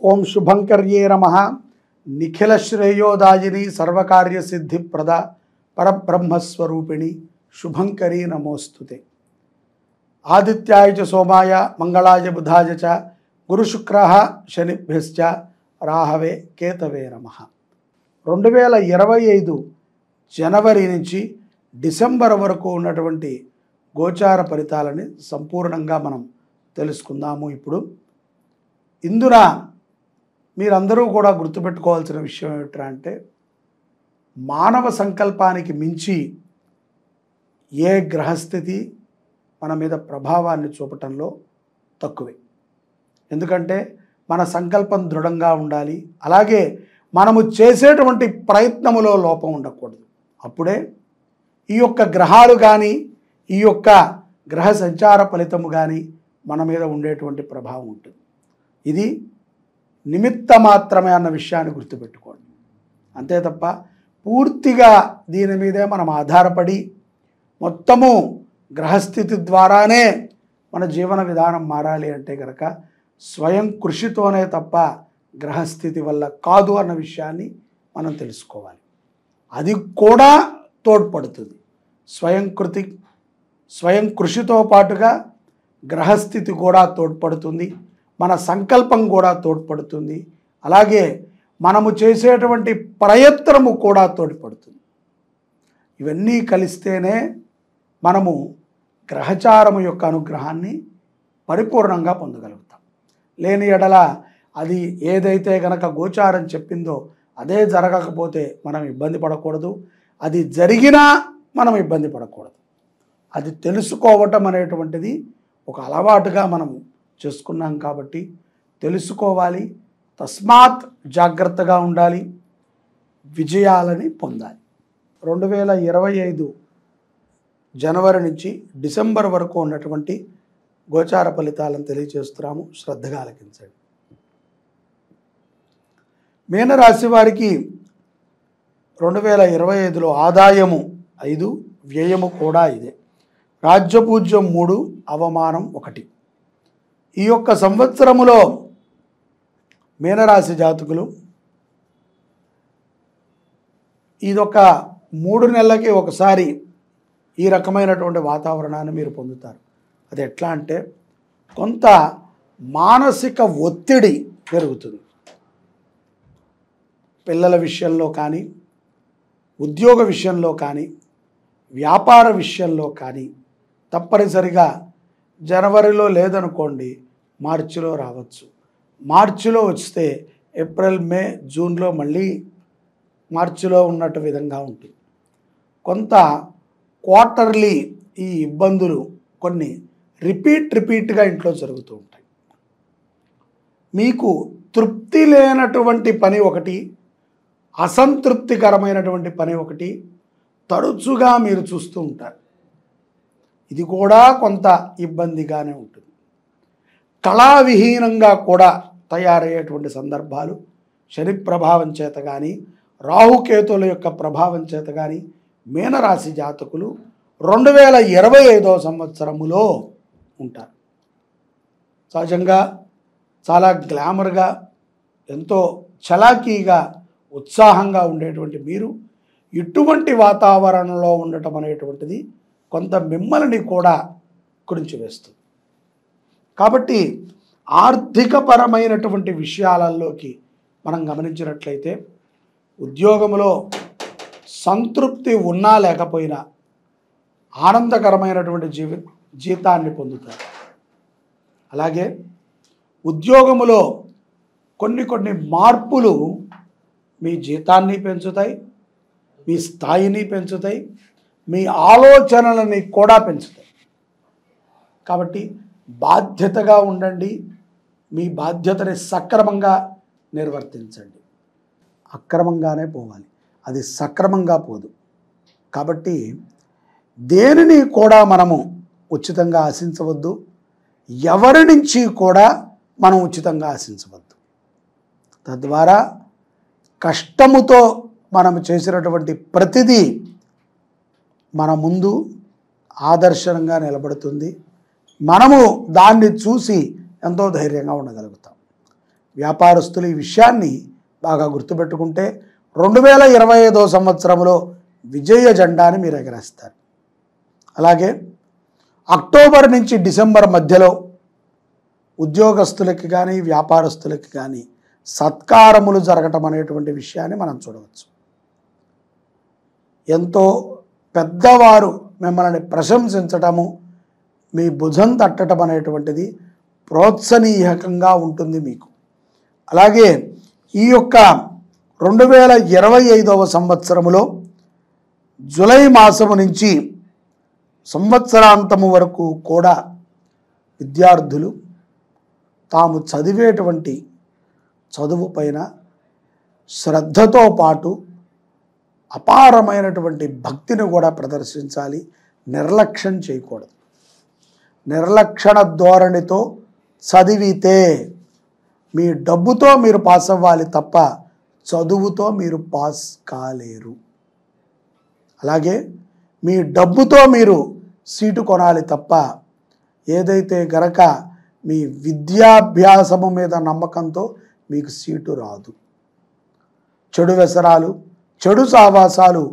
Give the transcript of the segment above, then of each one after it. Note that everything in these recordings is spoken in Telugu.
ఓం శుభంకర్యే నమః. నిఖిల శ్రేయోదాయిని సర్వకార్య సిద్ధిప్రద పరబ్రహ్మస్వరూపిణి శుభంకరీ నమోస్తుతే. ఆదిత్యాయ చ సోమాయ మంగళాయ బుధాయ చ గురుశుక్రః శనిభ్యశ్చ రాహవే కేతవే నమః. 2025 జనవరి నుంచి డిసెంబర్ వరకు ఉన్నటువంటి గోచార ఫలితాలని సంపూర్ణంగా మనం తెలుసుకుందాము. ఇప్పుడు ఇందున మీరందరూ కూడా గుర్తుపెట్టుకోవాల్సిన విషయం ఏమిటంటే, మానవ సంకల్పానికి మించి ఏ గ్రహస్థితి మన మీద ప్రభావాన్ని చూపటంలో తక్కువే. ఎందుకంటే మన సంకల్పం దృఢంగా ఉండాలి, అలాగే మనము చేసేటువంటి ప్రయత్నములో లోపం ఉండకూడదు. అప్పుడే ఈ యొక్క గ్రహాలు కానీ ఈ యొక్క గ్రహ సంచార ఫలితము కానీ మన మీద ఉండేటువంటి ప్రభావం ఉంటుంది. ఇది నిమిత్త మాత్రమే అన్న విషయాన్ని గుర్తుపెట్టుకోండి. అంతే తప్ప పూర్తిగా దీని మీదే మనం ఆధారపడి మొత్తము గ్రహస్థితి ద్వారానే మన జీవన విధానం మారాలి అంటే కనుక స్వయం కృషితోనే తప్ప గ్రహస్థితి వల్ల కాదు అన్న విషయాన్ని మనం తెలుసుకోవాలి. అది కూడా తోడ్పడుతుంది. స్వయం కృషితో పాటుగా గ్రహస్థితి కూడా తోడ్పడుతుంది, మన సంకల్పం కూడా తోడ్పడుతుంది, అలాగే మనము చేసేటువంటి ప్రయత్నము కూడా తోడ్పడుతుంది. ఇవన్నీ కలిస్తేనే మనము గ్రహచారము యొక్క అనుగ్రహాన్ని పరిపూర్ణంగా పొందగలుగుతాం. లేని ఎడల అది ఏదైతే గనక గోచారం చెప్పిందో అదే జరగకపోతే మనం ఇబ్బంది పడకూడదు, అది జరిగినా మనం ఇబ్బంది పడకూడదు. అది తెలుసుకోవటం అనేటువంటిది ఒక అలవాటుగా మనం చేసుకున్నాం కాబట్టి తెలుసుకోవాలి. తస్మాత్ జాగ్రత్తగా ఉండాలి, విజయాలని పొందాలి. 2025 జనవరి నుంచి డిసెంబర్ వరకు ఉన్నటువంటి గోచార ఫలితాలను తెలియజేస్తున్నాము. శ్రద్ధగా ఆలకించండి. మీనరాశి వారికి 2025లో ఆదాయము 5, వ్యయము కూడా ఇదే. రాజ్యపూజ్యం 3, అవమానం 1. ఈ యొక్క సంవత్సరములో మీనరాశి జాతకులు ఇదొక 3 నెలలకి ఒకసారి ఈ రకమైనటువంటి వాతావరణాన్ని మీరు పొందుతారు. అది ఎట్లా అంటే, కొంత మానసిక ఒత్తిడి పెరుగుతుంది. పిల్లల విషయంలో కానీ, ఉద్యోగ విషయంలో కానీ, వ్యాపార విషయంలో కానీ తప్పనిసరిగా జనవరిలో లేదనుకోండి, మార్చిలో రావచ్చు. మార్చిలో వస్తే ఏప్రిల్, మే, జూన్లో మళ్ళీ మార్చిలో ఉన్నట్టు విధంగా ఉంటుంది. కొంత క్వార్టర్లీ ఈ ఇబ్బందులు కొన్ని రిపీట్గా ఇంట్లో జరుగుతూ ఉంటాయి. మీకు తృప్తి లేనటువంటి పని ఒకటి, అసంతృప్తికరమైనటువంటి పని ఒకటి తరచుగా మీరు చూస్తూ ఉంటారు. ఇది కూడా కొంత ఇబ్బందిగానే ఉంటుంది. కళావిహీనంగా కూడా తయారయ్యేటువంటి సందర్భాలు శని ప్రభావం చేత కానీ, రాహుకేతుల యొక్క ప్రభావం చేత కానీ మీనరాశి జాతకులు 2025వ సంవత్సరములో ఉంటారు. సహజంగా చాలా గ్లామర్గా, ఎంతో చలాకీగా, ఉత్సాహంగా ఉండేటువంటి మీరు ఇటువంటి వాతావరణంలో ఉండటం అనేటువంటిది కొంత మిమ్మల్ని కూడా కురించివేస్తుంది. కాబట్టి ఆర్థికపరమైనటువంటి విషయాలలోకి మనం గమనించినట్లయితే ఉద్యోగంలో సంతృప్తి ఉన్నా లేకపోయినా ఆనందకరమైనటువంటి జీతాన్ని పొందుతారు. అలాగే ఉద్యోగములో కొన్ని మార్పులు మీ జీతాన్ని పెంచుతాయి, మీ స్థాయిని పెంచుతాయి, మీ ఆలోచనలని కూడా పెంచుతాయి. కాబట్టి బాధ్యతగా ఉండండి, మీ బాధ్యతని సక్రమంగా నిర్వర్తించండి. అక్రమంగానే పోవాలి, అది సక్రమంగా పోదు. కాబట్టి దేనిని కూడా మనము ఉచితంగా ఆశించవద్దు, ఎవరి నుంచి కూడా మనం ఉచితంగా ఆశించవద్దు. తద్వారా కష్టముతో మనం చేసినటువంటి ప్రతిదీ మన ముందు ఆదర్శంగా నిలబడుతుంది. మనము దాన్ని చూసి ఎంతో ధైర్యంగా ఉండగలుగుతాం. వ్యాపారస్తులు ఈ విషయాన్ని బాగా గుర్తుపెట్టుకుంటే 2025వ సంవత్సరంలో విజయ జెండాని మీరు ఎగరేస్తారు. అలాగే అక్టోబర్ నుంచి డిసెంబర్ మధ్యలో ఉద్యోగస్తులకి కానీ వ్యాపారస్తులకి కానీ సత్కారములు జరగటం అనేటువంటి విషయాన్ని మనం చూడవచ్చు. ఎంతో పెద్దవారు మిమ్మల్ని ప్రశంసించటము, మీ భుజం తట్టడం అనేటువంటిది ప్రోత్సనీయకంగా ఉంటుంది మీకు. అలాగే ఈ యొక్క 2025వ సంవత్సరములో జూలై మాసము నుంచి సంవత్సరాంతము వరకు కూడా విద్యార్థులు తాము చదివేటువంటి చదువు పైన శ్రద్ధతో పాటు అపారమైనటువంటి భక్తిని కూడా ప్రదర్శించాలి. నిర్లక్ష్యం చేయకూడదు. నిర్లక్షణ ధోరణితో చదివితే మీ డబ్బుతో మీరు పాస్ అవ్వాలి తప్ప చదువుతో మీరు పాస్ కాలేరు. అలాగే మీ డబ్బుతో మీరు సీటు కొనాలి తప్ప ఏదైతే గనక మీ విద్యాభ్యాసము మీద నమ్మకంతో మీకు సీటు రాదు. చెడు వ్యసనాలు, చెడు సావాసాలు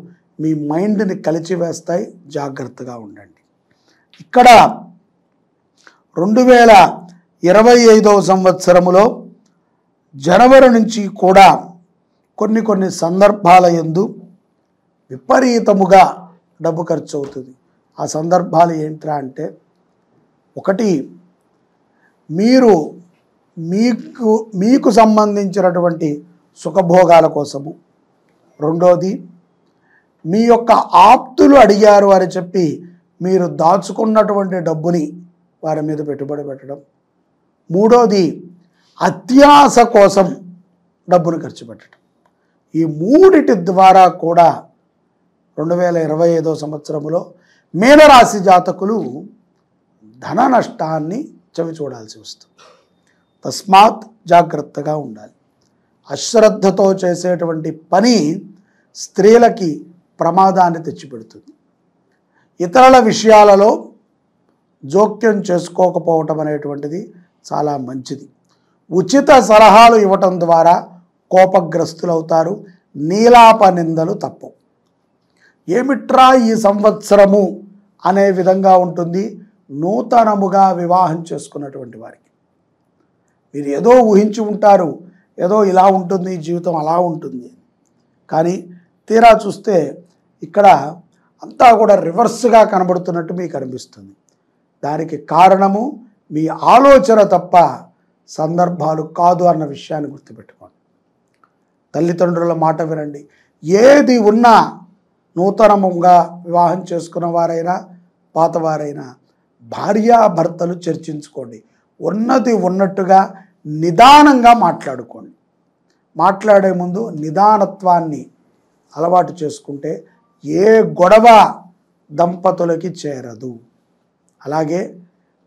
మీ మైండ్ని కలిచివేస్తాయి. జాగ్రత్తగా ఉండండి. ఇక్కడ 2025వ సంవత్సరములో జనవరి నుంచి కూడా కొన్ని సందర్భాల యందు విపరీతముగా డబ్బు ఖర్చు అవుతుంది. ఆ సందర్భాలు ఏంట్రా అంటే, ఒకటి మీకు సంబంధించినటువంటి సుఖభోగాల కోసము, రెండోది మీ యొక్క ఆప్తులు అడిగారు అని చెప్పి మీరు దాచుకున్నటువంటి డబ్బుని వారి మీద పెట్టుబడి పెట్టడం, మూడోది అత్యాశ కోసం డబ్బును ఖర్చు పెట్టడం. ఈ మూడిటి ద్వారా కూడా 2025వ సంవత్సరంలో మీనరాశి జాతకులు ధన నష్టాన్ని చవి చూడాల్సి వస్తుంది. తస్మాత్ జాగ్రత్తగా ఉండాలి. అశ్రద్ధతో చేసేటువంటి పని స్త్రీలకి ప్రమాదాన్ని తెచ్చిపెడుతుంది. ఇతరుల విషయాలలో జోక్యం చేసుకోకపోవటం అనేటువంటిది చాలా మంచిది. ఉచిత సలహాలు ఇవ్వటం ద్వారా కోపగ్రస్తులవుతారు. నీలాప నిందలు తప్పవు. ఏమిట్రా ఈ సంవత్సరము అనే విధంగా ఉంటుంది నూతనముగా వివాహం చేసుకున్నటువంటి వారికి. మీరు ఏదో ఊహించి ఉంటారు, ఏదో ఇలా ఉంటుంది జీవితం, అలా ఉంటుంది. కానీ తీరా చూస్తే ఇక్కడ అంతా కూడా రివర్స్గా కనబడుతున్నట్టు మీకు అనిపిస్తుంది. దానికి కారణము మీ ఆలోచన తప్ప సందర్భాలు కాదు అన్న విషయాన్ని గుర్తుపెట్టుకోండి. తల్లిదండ్రుల మాట వినండి. ఏది ఉన్నా నూతనంగా వివాహం చేసుకున్న వారైనా పాతవారైనా భార్యాభర్తలు చర్చించుకోండి. ఉన్నది ఉన్నట్టుగా నిదానంగా మాట్లాడుకోండి. మాట్లాడే ముందు నిదానత్వాన్ని అలవాటు చేసుకుంటే ఏ గొడవ దంపతులకి చేరదు. అలాగే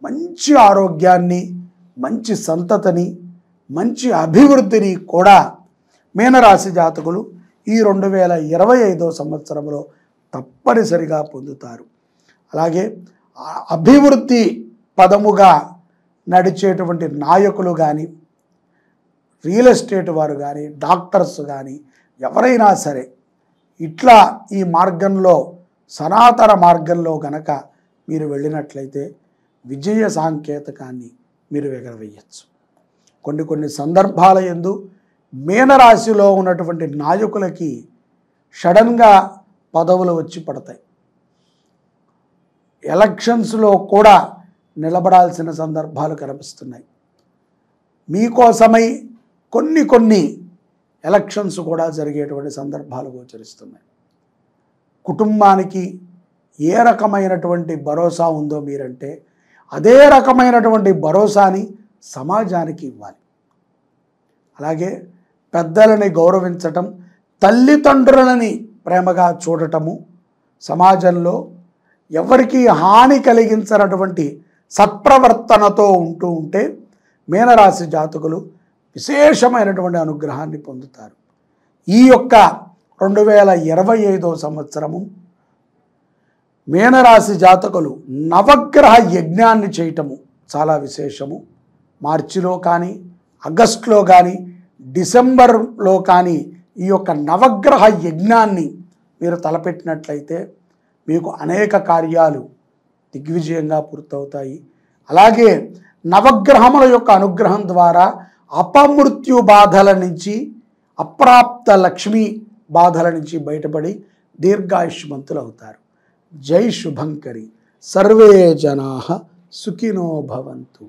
మంచి ఆరోగ్యాన్ని, మంచి సంతతిని, మంచి అభివృద్ధిని కూడా మీనరాశి జాతకులు ఈ 2025వ సంవత్సరంలో తప్పనిసరిగా పొందుతారు. అలాగే అభివృద్ధి పదముగా నడిచేటువంటి నాయకులు కానీ, రియల్ ఎస్టేట్ వారు కానీ, డాక్టర్స్ కానీ ఎవరైనా సరే ఇట్లా ఈ మార్గంలో సనాతన మార్గంలో గనక మీరు వెళ్ళినట్లయితే విజయ సాంకేతికాన్ని మీరు ఎగరవేయచ్చు. కొన్ని సందర్భాల యందు మీనరాశిలో ఉన్నటువంటి నాయకులకి సడన్గా పదవులు వచ్చి పడతాయి. ఎలక్షన్స్లో కూడా నిలబడాల్సిన సందర్భాలు కనిపిస్తున్నాయి. మీకోసమై కొన్ని ఎలక్షన్స్ కూడా జరిగేటువంటి సందర్భాలు గోచరిస్తున్నాయి. కుటుంబానికి ఏ రకమైనటువంటి భరోసా ఉందో మీరంటే అదే రకమైనటువంటి భరోసాని సమాజానికి ఇవ్వాలి. అలాగే పెద్దలని గౌరవించటం, తల్లిదండ్రులని ప్రేమగా చూడటము, సమాజంలో ఎవరికి హాని కలిగించినటువంటి సత్ప్రవర్తనతో ఉంటే మీనరాశి జాతకులు విశేషమైనటువంటి అనుగ్రహాన్ని పొందుతారు. ఈ యొక్క 2025వ సంవత్సరము మీనరాశి జాతకులు నవగ్రహ యజ్ఞాన్ని చేయటము చాలా విశేషము. మార్చిలో కానీ ఆగస్టులో కానీ డిసెంబర్లో కానీ ఈ యొక్క నవగ్రహ యజ్ఞాన్ని మీరు తలపెట్టినట్లయితే మీకు అనేక కార్యాలు దిగ్విజయంగా పూర్తవుతాయి. అలాగే నవగ్రహముల యొక్క అనుగ్రహం ద్వారా అపమృత్యు బాధల నుంచి, అప్రాప్త లక్ష్మీ బాధల నుంచి బయటపడి దీర్ఘాయుష్మంతులు అవుతారు. జై శుభంకరి. సర్వే జనాః సుఖినో భవంతు.